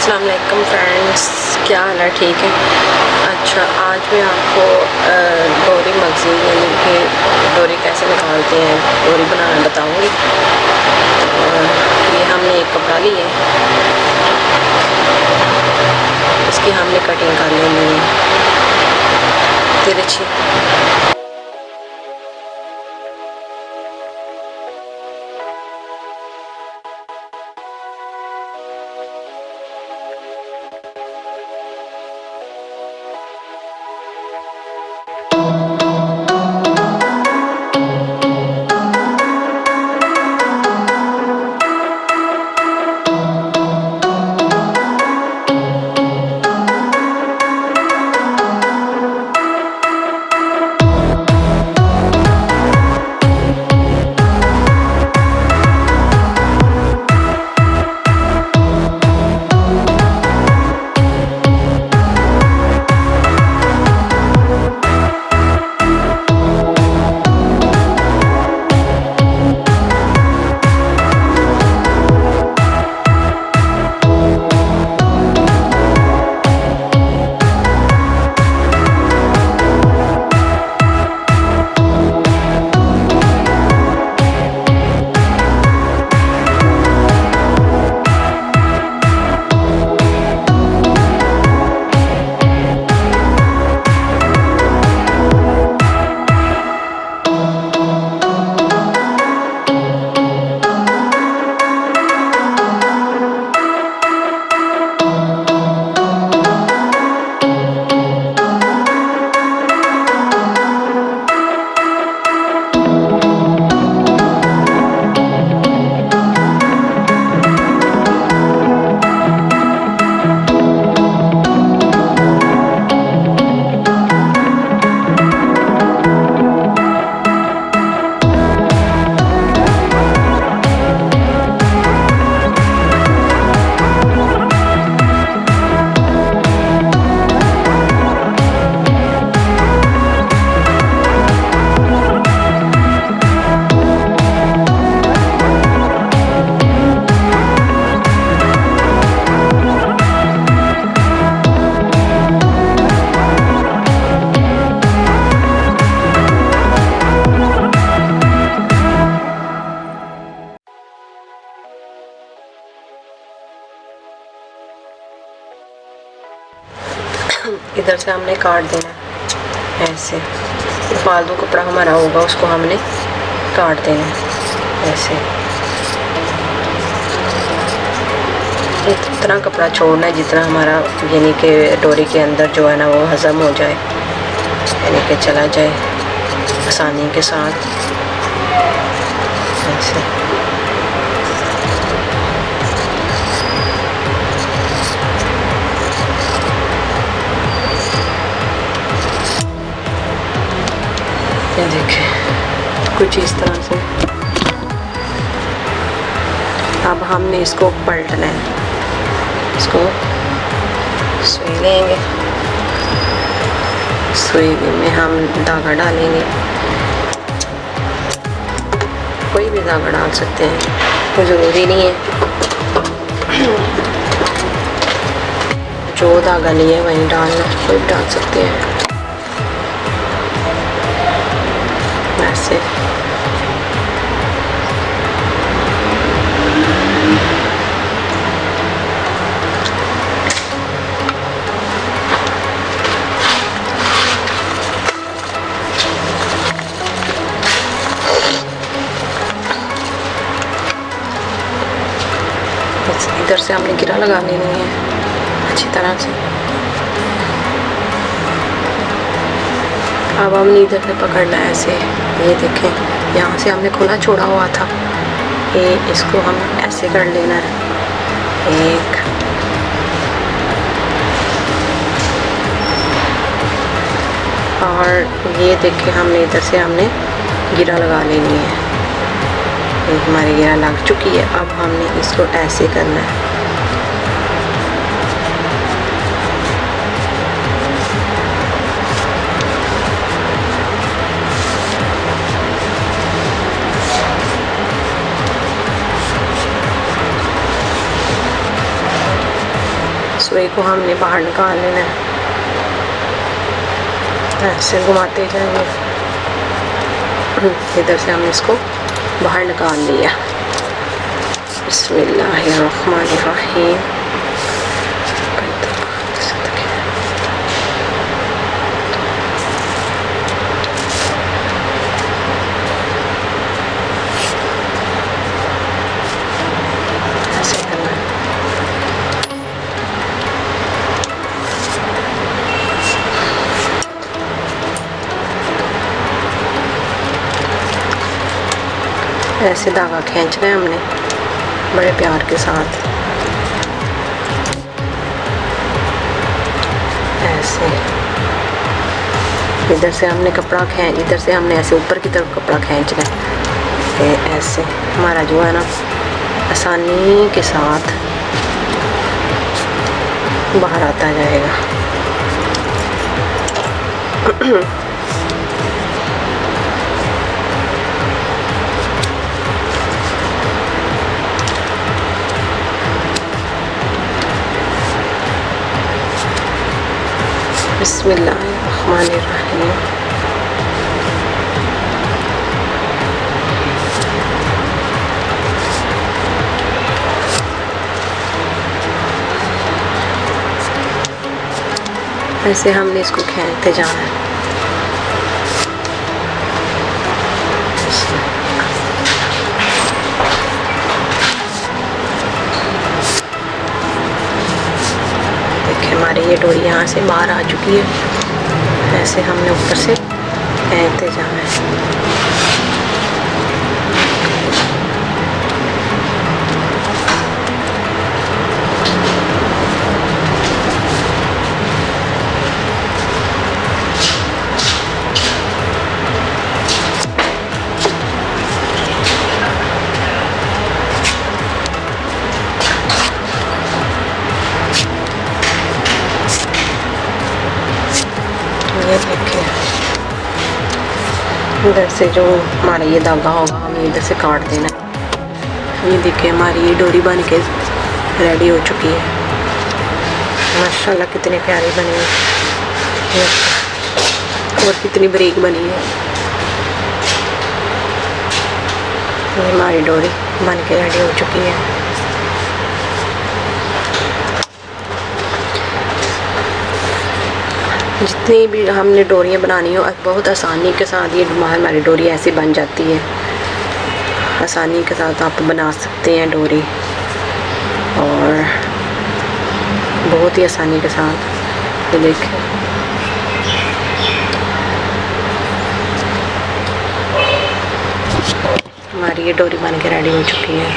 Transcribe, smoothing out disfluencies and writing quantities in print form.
अस्सलाम वालेकुम फ्रेंड्स, क्या हाल है? ठीक है। अच्छा, आज मैं आपको डोरी मगज़ी यानी कि डोरी कैसे निकालते हैं, डोरी बनाना बताऊंगी। ये हमने एक कपड़ा लिया है, इसकी हमने कटिंग कर लेनी है तिरछी। इधर से हमने काट देना ऐसे, फालतू कपड़ा हमारा होगा उसको हमने काट देना ऐसे। इतना कपड़ा छोड़ना है जितना हमारा यानी कि डोरी के अंदर जो है ना वो हज़म हो जाए, यानी कि चला जाए आसानी के साथ ऐसे। ये देखिए कुछ इस तरह से। अब हमने इसको पलटना है, इसको सुई लेंगे, सुई में हम धागा डालेंगे, कोई भी धागा डाल सकते हैं, कोई ज़रूरी नहीं है। जो धागा नहीं है वहीं डालना, कोई भी डाल सकते हैं ऐसे। इधर से हमने गिरा लगा लेनी है अच्छी तरह से। अब हमने इधर से पकड़ना है ऐसे। ये देखें, यहाँ से हमने खुला छोड़ा हुआ था, ये इसको हम ऐसे कर लेना है एक, और ये देखें हमने इधर से हमने गिरा लगा लेनी है। ये हमारी गिरा लग चुकी है। अब हमने इसको ऐसे करना है, सुई को हमने बाहर निकाल लेना है, ऐसे घुमाते जाएंगे। इधर से हमने इसको बाहर निकाल लिया। बिस्मिल्लाहिर्रहमानिर्रहीम। ऐसे धागा खींचना है हमने बड़े प्यार के साथ, ऐसे। इधर से हमने कपड़ा इधर से हमने ऐसे ऊपर की तरफ कपड़ा खींचना है, ऐसे हमारा जो है ना आसानी के साथ बाहर आता जाएगा। बिस्मिल्लाहिर्रहमानिर्रहीम। ऐसे हमने इसको खींचते जाना है। देखिए हमारी ये डोरी यहाँ से बाहर आ चुकी है। ऐसे हमने ऊपर से खींचते जाना है। ये देखिए इधर से जो हमारा ये धागा होगा हमें इधर से काट देना है। ये देखिए हमारी ये डोरी बन के रेडी हो चुकी है। माशाल्लाह कितनी प्यारी बनी है और कितनी बारीक बनी है। ये हमारी डोरी बन के रेडी हो चुकी है। जितनी भी हमने डोरियाँ बनानी हो बहुत आसानी के साथ ये हमारी डोरी ऐसी बन जाती है। आसानी के साथ आप बना सकते हैं डोरी, और बहुत ही आसानी के साथ। ये देखें हमारी ये डोरी बन के रेडी हो चुकी है।